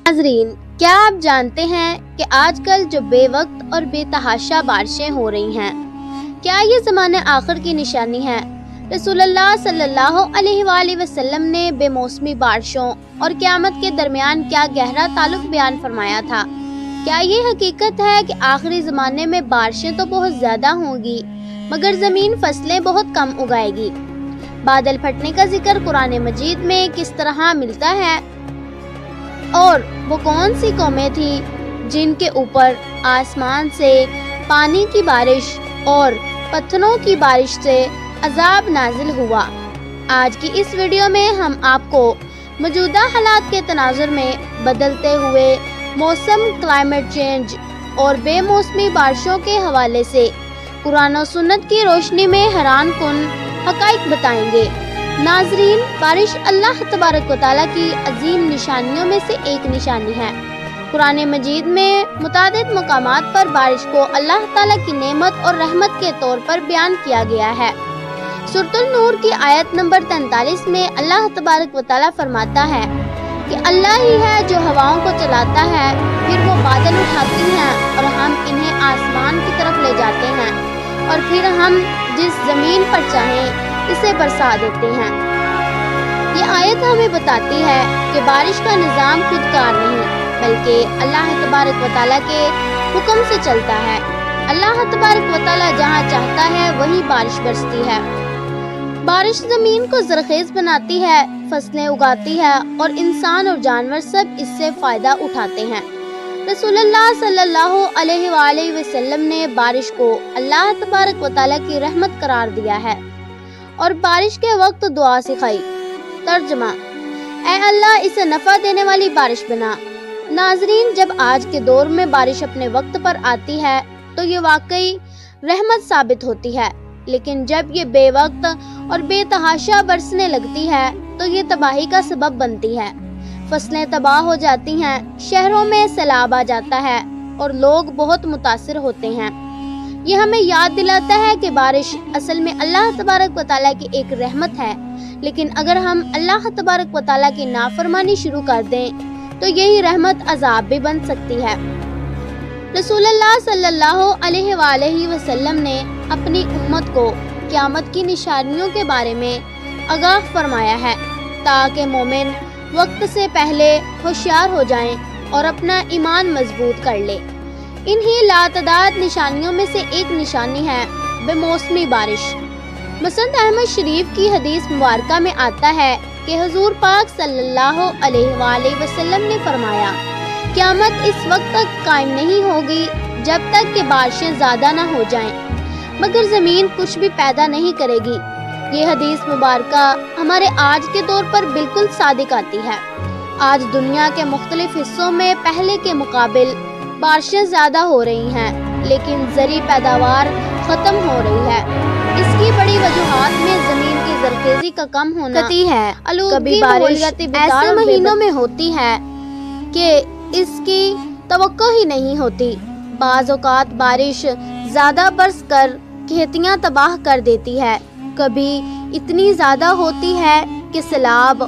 ناظرین، کیا آپ جانتے ہیں کہ آج کل جو بے وقت اور بے تحاشا بارشیں ہو رہی ہیں، کیا یہ زمانہ آخر کی نشانی ہے؟ رسول اللہ صلی اللہ علیہ وآلہ وسلم نے بے موسمی بارشوں اور قیامت کے درمیان کیا گہرا تعلق بیان فرمایا تھا۔ کیا یہ حقیقت ہے کہ آخری زمانے میں بارشیں تو بہت زیادہ ہوں گی مگر زمین فصلیں بہت کم اگائے گی؟ بادل پھٹنے کا ذکر قرآن مجید میں کس طرح ملتا ہے؟ اور وہ کون سی قومیں تھیں جن کے اوپر آسمان سے پانی کی بارش اور پتھروں کی بارش سے عذاب نازل ہوا؟ آج کی اس ویڈیو میں ہم آپ کو موجودہ حالات کے تناظر میں بدلتے ہوئے موسم، کلائمیٹ چینج اور بے موسمی بارشوں کے حوالے سے قرآن و سنت کی روشنی میں حیران کن حقائق بتائیں گے۔ ناظرین، بارش اللہ تبارک و تعالیٰ کی عظیم نشانیوں میں سے ایک نشانی ہے۔ قرآن مجید میں متعدد مقامات پر بارش کو اللہ تعالیٰ کی نعمت اور رحمت کے طور پر بیان کیا گیا ہے۔ سورۃ النور کی آیت نمبر 43 میں اللہ تبارک و تعالیٰ فرماتا ہے کہ اللہ ہی ہے جو ہواؤں کو چلاتا ہے، پھر وہ بادل اٹھاتی ہیں اور ہم انہیں آسمان کی طرف لے جاتے ہیں اور پھر ہم جس زمین پر چاہیں اسے برسا دیتے ہیں۔ یہ آیت ہمیں بتاتی ہے کہ بارش کا نظام خود کار نہیں بلکہ اللہ تبارک و تعالیٰ کے حکم سے چلتا ہے۔ اللہ تبارک و تعالیٰ جہاں چاہتا ہے وہیں بارش برستی ہے۔ بارش زمین کو زرخیز بناتی ہے، فصلیں اگاتی ہے اور انسان اور جانور سب اس سے فائدہ اٹھاتے ہیں۔ رسول اللہ صلی اللہ علیہ وآلہ وسلم نے بارش کو اللہ تبارک و تعالیٰ کی رحمت قرار دیا ہے اور بارش کے وقت دعا سکھائی۔ ترجمہ: اے اللہ، اسے نفع دینے والی بارش بنا۔ ناظرین، جب آج کے دور میں بارش اپنے وقت پر آتی ہے تو یہ واقعی رحمت ثابت ہوتی ہے، لیکن جب یہ بے وقت اور بے تحاشا برسنے لگتی ہے تو یہ تباہی کا سبب بنتی ہے۔ فصلیں تباہ ہو جاتی ہیں، شہروں میں سیلاب آ جاتا ہے اور لوگ بہت متاثر ہوتے ہیں۔ یہ ہمیں یاد دلاتا ہے کہ بارش اصل میں اللہ تبارک و تعالیٰ کی ایک رحمت ہے، لیکن اگر ہم اللہ تبارک و تعالیٰ کی نافرمانی شروع کر دیں تو یہی رحمت عذاب بھی بن سکتی ہے۔ رسول اللہ صلی اللہ علیہ وآلہ وسلم نے اپنی امت کو قیامت کی نشانیوں کے بارے میں آگاہ فرمایا ہے تاکہ مومن وقت سے پہلے ہوشیار ہو جائیں اور اپنا ایمان مضبوط کر لے۔ انہی لاتعداد نشانیوں میں سے ایک نشانی ہے بے موسمی بارش۔ مسند احمد شریف کی حدیث مبارکہ میں آتا ہے کہ حضور پاک صلی اللہ علیہ وآلہ وسلم نے فرمایا، قیامت اس وقت تک قائم نہیں ہوگی جب تک کہ بارشیں زیادہ نہ ہو جائیں، مگر زمین کچھ بھی پیدا نہیں کرے گی۔ یہ حدیث مبارکہ ہمارے آج کے دور پر بالکل صادق آتی ہے۔ آج دنیا کے مختلف حصوں میں پہلے کے مقابل بارشیں زیادہ ہو رہی ہیں، لیکن زرعی پیداوار ختم ہو رہی ہے۔ اس کی بڑی وجوہات میں زمین کی زرخیزی کا کم ہونا ہے۔ کبھی بارش ایسے مہینوں میں ہوتی ہے کہ اس کی توقع ہی نہیں ہوتی۔ بعض اوقات بارش زیادہ برس کر کھیتیاں تباہ کر دیتی ہے، کبھی اتنی زیادہ ہوتی ہے کہ سیلاب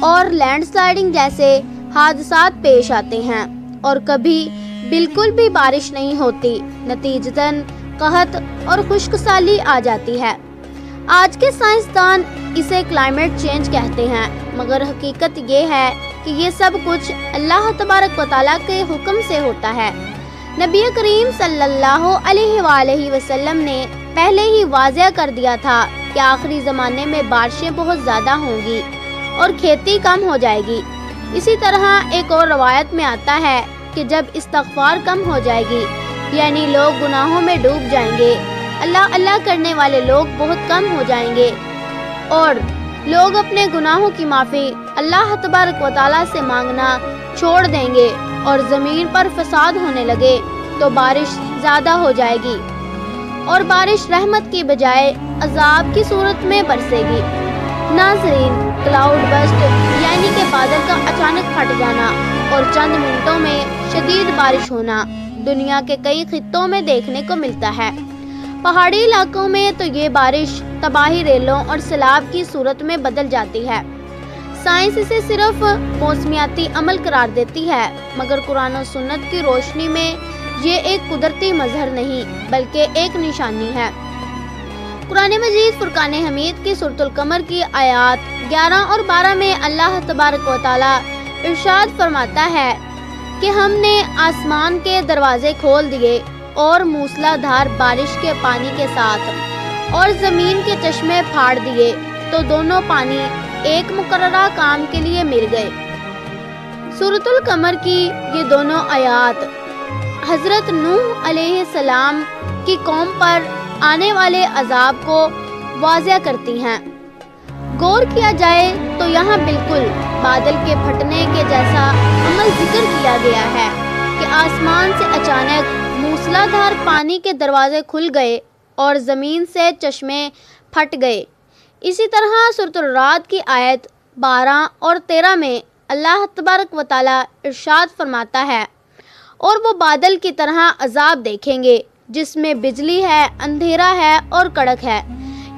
اور لینڈ سلائڈنگ جیسے حادثات پیش آتے ہیں، اور کبھی بالکل بھی بارش نہیں ہوتی، نتیجتاً قحط اور خشک سالی آ جاتی ہے۔ آج کے سائنسدان اسے کلائمیٹ چینج کہتے ہیں، مگر حقیقت یہ ہے کہ یہ سب کچھ اللہ تبارک و تعالیٰ کے حکم سے ہوتا ہے۔ نبی کریم صلی اللہ علیہ وآلہ وسلم نے پہلے ہی واضح کر دیا تھا کہ آخری زمانے میں بارشیں بہت زیادہ ہوں گی اور کھیتی کم ہو جائے گی۔ اسی طرح ایک اور روایت میں آتا ہے کہ جب استغفار کم ہو جائے گی، یعنی لوگ گناہوں میں ڈوب جائیں گے، اللہ اللہ کرنے والے لوگ بہت کم ہو جائیں گے اور لوگ اپنے گناہوں کی معافی اللہ تبارک و تعالیٰ سے مانگنا چھوڑ دیں گے اور زمین پر فساد ہونے لگے، تو بارش زیادہ ہو جائے گی اور بارش رحمت کی بجائے عذاب کی صورت میں برسے گی۔ ناظرین، کلاؤڈ بسٹ یعنی کہ بادل کا اچانک پھٹ جانا اور چند منٹوں میں شدید بارش ہونا دنیا کے کئی خطوں میں دیکھنے کو ملتا ہے۔ پہاڑی علاقوں میں تو یہ بارش تباہی ریلوں اور سیلاب کی صورت میں بدل جاتی ہے۔ سائنس اسے صرف موسمیاتی عمل قرار دیتی ہے، مگر قرآن و سنت کی روشنی میں یہ ایک قدرتی مظہر نہیں بلکہ ایک نشانی ہے۔ قرآن مجید فرقان حمید کی سورۃ القمر کی آیات 11 اور 12 میں اللہ تبارک و تعالی ارشاد فرماتا ہے کہ ہم نے آسمان کے دروازے کھول دیے اور موسلا دھار بارش کے پانی کے ساتھ اور زمین کے چشمے پھاڑ دیے تو دونوں پانی ایک مقررہ کام کے لیے مل گئے۔ سورۃ القمر کی یہ دونوں آیات حضرت نوح علیہ السلام کی قوم پر آنے والے عذاب کو واضح کرتی ہیں۔ غور کیا جائے تو یہاں بالکل بادل کے پھٹنے کے جیسا عمل ذکر کیا گیا ہے کہ آسمان سے اچانک موسلا دھار پانی کے دروازے کھل گئے اور زمین سے چشمے پھٹ گئے۔ اسی طرح سورۃ الرعد کی آیت 12 اور 13 میں اللہ تبارک و تعالی ارشاد فرماتا ہے، اور وہ بادل کی طرح عذاب دیکھیں گے جس میں بجلی ہے، اندھیرا ہے اور کڑک ہے،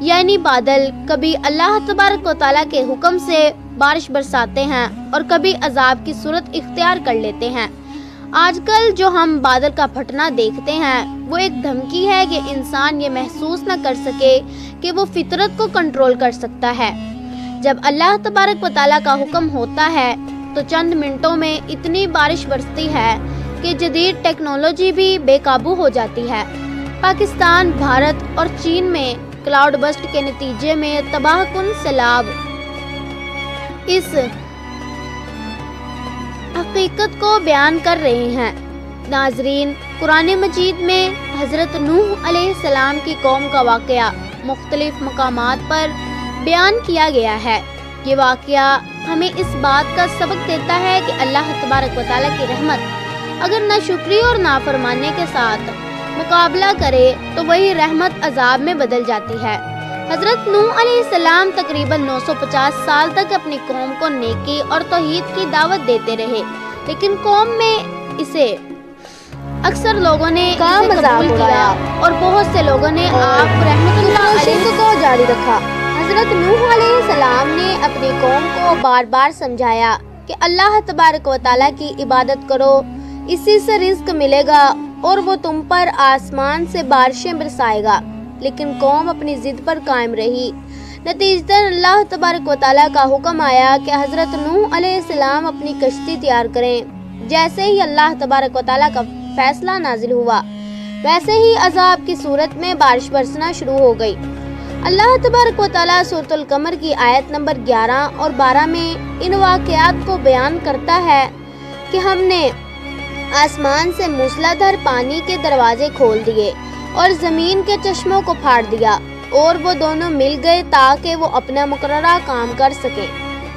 یعنی بادل کبھی اللہ تبارک و تعالیٰ کے حکم سے بارش برساتے ہیں اور کبھی عذاب کی صورت اختیار کر لیتے ہیں۔ آج کل جو ہم بادل کا پھٹنا دیکھتے ہیں وہ ایک دھمکی ہے کہ انسان یہ محسوس نہ کر سکے کہ وہ فطرت کو کنٹرول کر سکتا ہے۔ جب اللہ تبارک و تعالیٰ کا حکم ہوتا ہے تو چند منٹوں میں اتنی بارش برستی ہے کہ جدید ٹیکنالوجی بھی بے قابو ہو جاتی ہے۔ پاکستان، بھارت اور چین میں کلاؤڈ بسٹ کے نتیجے میں تباہ کن سیلاب اس حقیقت کو بیان کر رہے ہیں۔ ناظرین، قرآن مجید میں حضرت نوح علیہ السلام کی قوم کا واقعہ مختلف مقامات پر بیان کیا گیا ہے۔ یہ واقعہ ہمیں اس بات کا سبق دیتا ہے کہ اللہ تبارک و تعالیٰ کی رحمت اگر ناشکری اور نافرمانی کے ساتھ مقابلہ کرے تو وہی رحمت عذاب میں بدل جاتی ہے۔ حضرت نوح علیہ السلام تقریباً 950 سال تک اپنی قوم کو نیکی اور توحید کی دعوت دیتے رہے، لیکن قوم میں اسے اکثر لوگوں نے اسے قبول کیا اور بہت سے لوگوں نے آپ رحمت اللہ علیہ کو جاری رکھا۔ حضرت نوح علیہ السلام نے اپنی قوم کو بار بار سمجھایا کہ اللہ تبارک و تعالیٰ کی عبادت کرو، اسی سے رزق ملے گا اور وہ تم پر آسمان سے بارشیں برسائے گا، لیکن قوم اپنی ضد پر قائم رہی۔ نتیجتاً اللہ تبارک و تعالیٰ کا حکم آیا کہ حضرت نوح علیہ السلام اپنی کشتی تیار کریں۔ جیسے ہی اللہ تبارک و تعالیٰ کا فیصلہ نازل ہوا، ویسے ہی عذاب کی صورت میں بارش برسنا شروع ہو گئی۔ اللہ تبارک و تعالیٰ سورۃ القمر کی آیت نمبر 11 اور 12 میں ان واقعات کو بیان کرتا ہے کہ ہم نے آسمان سے موسلا دھار پانی کے دروازے کھول دیے اور زمین کے چشموں کو پھاڑ دیا اور وہ دونوں مل گئے تاکہ وہ اپنا مقررہ کام کر سکیں،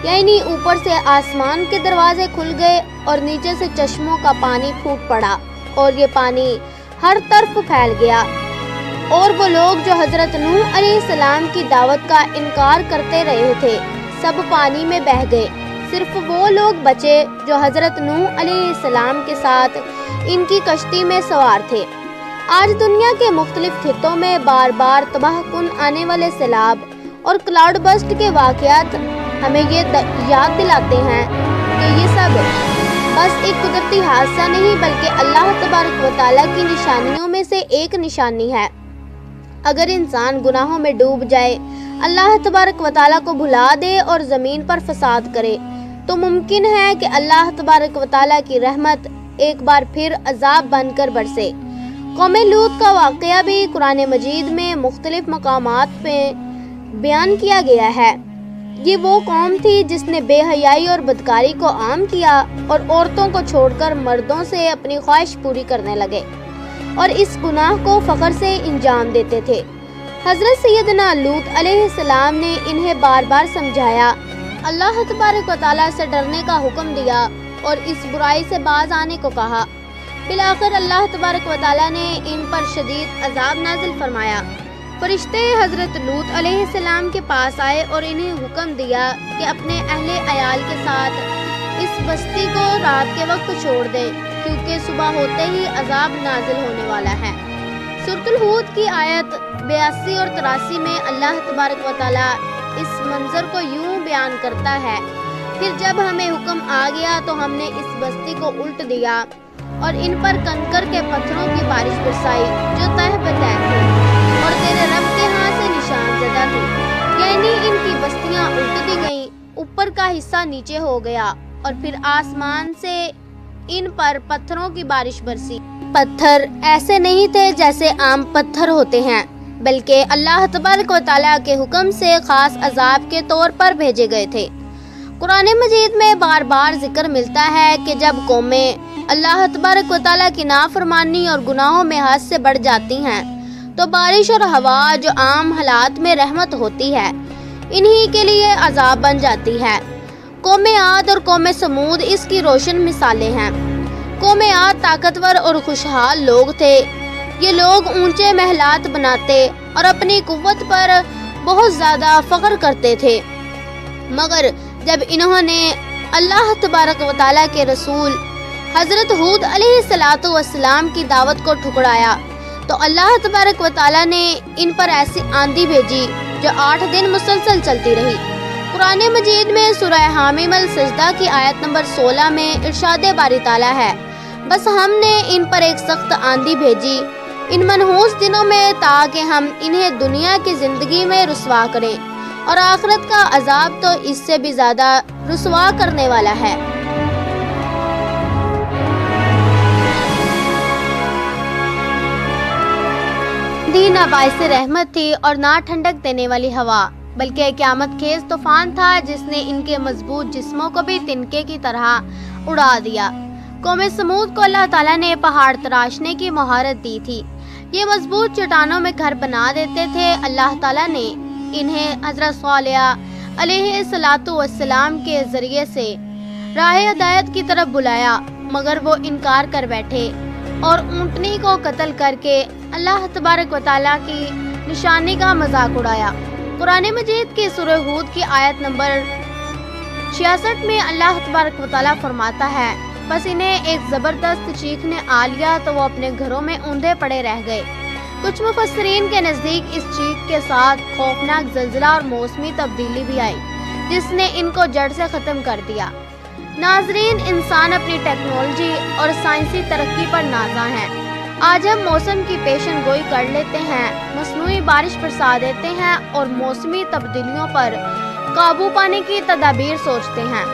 یعنی اوپر سے آسمان کے دروازے کھل گئے اور نیچے سے چشموں کا پانی پھوٹ پڑا اور یہ پانی ہر طرف پھیل گیا، اور وہ لوگ جو حضرت نوح علیہ السلام کی دعوت کا انکار کرتے رہے تھے سب پانی میں بہہ گئے۔ صرف وہ لوگ بچے جو حضرت نوح علیہ السلام کے ساتھ ان کی کشتی میں سوار تھے۔ آج دنیا کے مختلف خطوں میں بار بار تباہ کن آنے والے سیلاب اور کلاؤڈ بسٹ کے واقعات ہمیں یہ یاد دلاتے ہیں کہ یہ سب بس ایک قدرتی حادثہ نہیں بلکہ اللہ تبارک و تعالیٰ کی نشانیوں میں سے ایک نشانی ہے۔ اگر انسان گناہوں میں ڈوب جائے، اللہ تبارک و تعالیٰ کو بھلا دے اور زمین پر فساد کرے تو ممکن ہے کہ اللہ تبارک و تعالیٰ کی رحمت ایک بار پھر عذاب بن کر برسے۔ قوم لوط کا واقعہ بھی قرآن مجید میں مختلف مقامات پہ بیان کیا گیا ہے۔ یہ وہ قوم تھی جس نے بے حیائی اور بدکاری کو عام کیا اور عورتوں کو چھوڑ کر مردوں سے اپنی خواہش پوری کرنے لگے اور اس گناہ کو فخر سے انجام دیتے تھے۔ حضرت سیدنا لوط علیہ السلام نے انہیں بار بار سمجھایا، اللہ تبارک و تعالیٰ سے ڈرنے کا حکم دیا اور اس برائی سے باز آنے کو کہا۔ بالآخر اللہ تبارک و تعالیٰ نے ان پر شدید عذاب نازل فرمایا۔ فرشتے حضرت لوط علیہ السلام کے پاس آئے اور انہیں حکم دیا کہ اپنے اہل عیال کے ساتھ اس بستی کو رات کے وقت چھوڑ دیں کیونکہ صبح ہوتے ہی عذاب نازل ہونے والا ہے۔ سورۃ الہود کی آیت 82 اور 83 میں اللہ تبارک و تعالیٰ اس منظر کو یوں بیان کرتا ہے، پھر جب ہمیں حکم آ گیا تو ہم نے اس بستی کو الٹ دیا اور ان پر کنکر کے پتھروں کی بارش برسائی جو تہ بتہ تھے اور تیرے رب کے ہاں سے نشان زدہ تھے، یعنی ان کی بستیاں الٹ دی گئیں، اوپر کا حصہ نیچے ہو گیا اور پھر آسمان سے ان پر پتھروں کی بارش برسی۔ پتھر ایسے نہیں تھے جیسے عام پتھر ہوتے ہیں، بلکہ اللہ تبارک و تعالیٰ کے حکم سے خاص عذاب کے طور پر بھیجے گئے تھے۔ قرآن مجید میں بار بار ذکر ملتا ہے کہ جب قومیں اللہ تبارک و تعالیٰ کی نافرمانی اور گناہوں میں حد سے بڑھ جاتی ہیں تو بارش اور ہوا جو عام حالات میں رحمت ہوتی ہے انہی کے لیے عذاب بن جاتی ہے۔ قوم عاد اور قوم سمود اس کی روشن مثالیں ہیں۔ قوم عاد طاقتور اور خوشحال لوگ تھے۔ یہ لوگ اونچے محلات بناتے اور اپنی قوت پر بہت زیادہ فخر کرتے تھے، مگر جب انہوں نے اللہ تبارک و تعالیٰ کے رسول حضرت ہود علیہ السلام کی دعوت کو ٹھکرایا تو اللہ تبارک و تعالیٰ نے ان پر ایسی آندھی بھیجی جو 8 دن مسلسل چلتی رہی۔ قرآن مجید میں سورہ حامیم السجدہ کی آیت نمبر 16 میں ارشاد باری تعالیٰ ہے، بس ہم نے ان پر ایک سخت آندھی بھیجی ان منحوس دنوں میں تاکہ ہم انہیں دنیا کی زندگی میں رسوا کریں، اور آخرت کا عذاب تو اس سے بھی زیادہ رسوا کرنے والا ہے۔ آندھی نہ باعث رحمت تھی اور نہ ٹھنڈک دینے والی ہوا، بلکہ قیامت خیز طوفان تھا جس نے ان کے مضبوط جسموں کو بھی تنکے کی طرح اڑا دیا۔ قوم سمود کو اللہ تعالیٰ نے پہاڑ تراشنے کی مہارت دی تھی۔ یہ مضبوط چٹانوں میں گھر بنا دیتے تھے۔ اللہ تعالیٰ نے انہیں حضرت صالح علیہ السلام کے ذریعے سے راہ ہدایت کی طرف بلایا، مگر وہ انکار کر بیٹھے اور اونٹنی کو قتل کر کے اللہ تبارک و تعالیٰ کی نشانی کا مذاق اڑایا۔ قرآن مجید کی سورہ ہود کی آیت نمبر 66 میں اللہ تبارک و تعالیٰ فرماتا ہے، بس انہیں ایک زبردست چیخ نے آ لیا تو وہ اپنے گھروں میں اوندھے پڑے رہ گئے۔ کچھ مفسرین کے نزدیک اس چیخ کے ساتھ خوفناک زلزلہ اور موسمی تبدیلی بھی آئی جس نے ان کو جڑ سے ختم کر دیا۔ ناظرین، انسان اپنی ٹیکنالوجی اور سائنسی ترقی پر نازاں ہیں۔ آج ہم موسم کی پیشن گوئی کر لیتے ہیں، مصنوعی بارش برسا دیتے ہیں اور موسمی تبدیلیوں پر قابو پانے کی تدابیر سوچتے ہیں،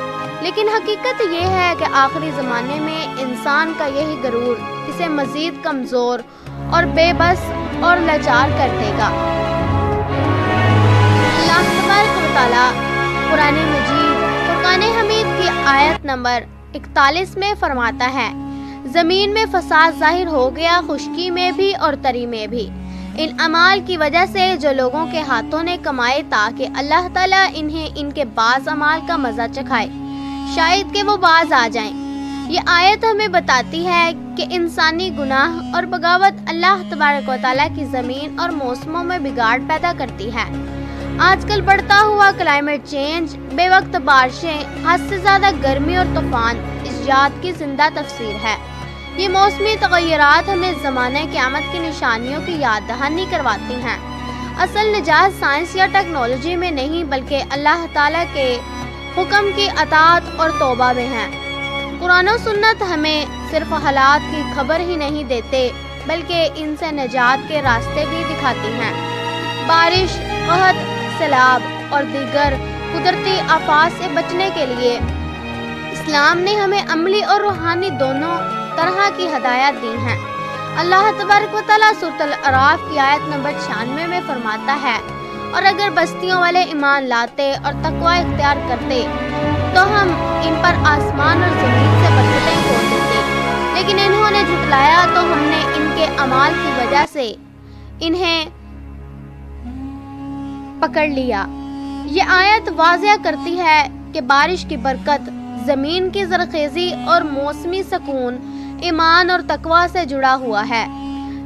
لیکن حقیقت یہ ہے کہ آخری زمانے میں انسان کا یہی غرور اسے مزید کمزور اور بے بس اور لاچار کر دے گا۔ اللہ تبارک و تعالیٰ قرآن مجید فرقان حمید کی آیت نمبر 41 میں فرماتا ہے، زمین میں فساد ظاہر ہو گیا، خشکی میں بھی اور تری میں بھی، ان اعمال کی وجہ سے جو لوگوں کے ہاتھوں نے کمائے، تاکہ اللہ تعالیٰ انہیں ان کے بعض اعمال کا مزہ چکھائے، شاید کہ وہ باز آ جائیں۔ یہ آیت ہمیں بتاتی ہے کہ انسانی گناہ اور بغاوت اللہ تبارک و تعالیٰ کی زمین اور موسموں میں بگاڑ پیدا کرتی ہے۔ آج کل بڑھتا ہوا کلائمیٹ چینج، بے وقت بارشیں، حد سے زیادہ گرمی اور طوفان اس یاد کی زندہ تفسیر ہے۔ یہ موسمی تغیرات ہمیں زمانہ قیامت کی نشانیوں کی یاد دہانی کرواتی ہیں۔ اصل نجات سائنس یا ٹیکنالوجی میں نہیں، بلکہ اللہ تعالیٰ کے حکم کی اطاعت اور توبہ میں ہے۔ قرآن و سنت ہمیں صرف حالات کی خبر ہی نہیں دیتے، بلکہ ان سے نجات کے راستے بھی دکھاتی ہیں۔ بارش، قحط، سیلاب اور دیگر قدرتی آفات سے بچنے کے لیے اسلام نے ہمیں عملی اور روحانی دونوں طرح کی ہدایات دی ہیں۔ اللہ تبارک و تعالیٰ سورۃ الاعراف کی آیت نمبر 96 میں فرماتا ہے، اور اگر بستیوں والے ایمان لاتے اور تقوی اختیار کرتے تو ہم ان پر آسمان اور زمین سے برکتیں کھول دیتے، لیکن انہوں نے جھٹلایا تو ہم نے ان کے اعمال کی وجہ سے انہیں پکڑ لیا۔ یہ آیت واضح کرتی ہے کہ بارش کی برکت، زمین کی زرخیزی اور موسمی سکون ایمان اور تقوی سے جڑا ہوا ہے۔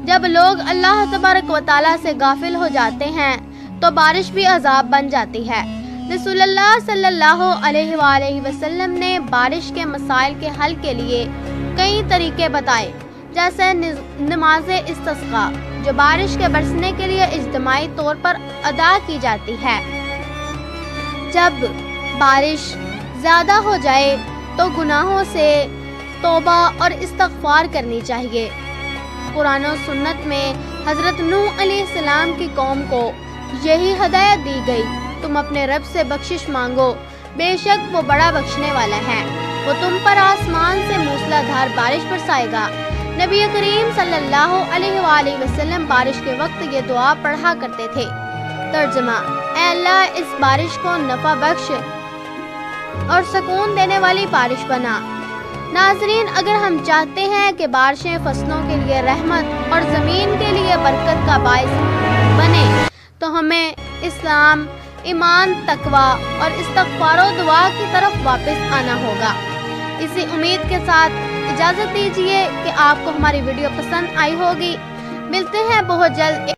جب لوگ اللہ تبارک و تعالیٰ سے غافل ہو جاتے ہیں تو بارش بھی عذاب بن جاتی ہے۔ رسول اللہ صلی اللہ علیہ وآلہ وسلم نے بارش کے مسائل کے حل کے لیے کئی طریقے بتائے، جیسے نماز استسقاء جو بارش کے برسنے کے لیے اجتماعی طور پر ادا کی جاتی ہے۔ جب بارش زیادہ ہو جائے تو گناہوں سے توبہ اور استغفار کرنی چاہیے۔ قرآن و سنت میں حضرت نوح علیہ السلام کی قوم کو یہی ہدایت دی گئی، تم اپنے رب سے بخشش مانگو، بے شک وہ بڑا بخشنے والا ہے، وہ تم پر آسمان سے موسلا دھار بارش برسائے گا۔ نبی کریم صلی اللہ علیہ وآلہ وسلم بارش کے وقت یہ دعا پڑھا کرتے تھے۔ ترجمہ: اے اللہ اس بارش کو نفع بخش اور سکون دینے والی بارش بنا۔ ناظرین، اگر ہم چاہتے ہیں کہ بارشیں فصلوں کے لیے رحمت اور زمین کے لیے برکت کا باعث بنے تو ہمیں اسلام، ایمان، تقویٰ اور استغفار و دعا کی طرف واپس آنا ہوگا۔ اسی امید کے ساتھ اجازت دیجیے کہ آپ کو ہماری ویڈیو پسند آئی ہوگی۔ ملتے ہیں بہت جلد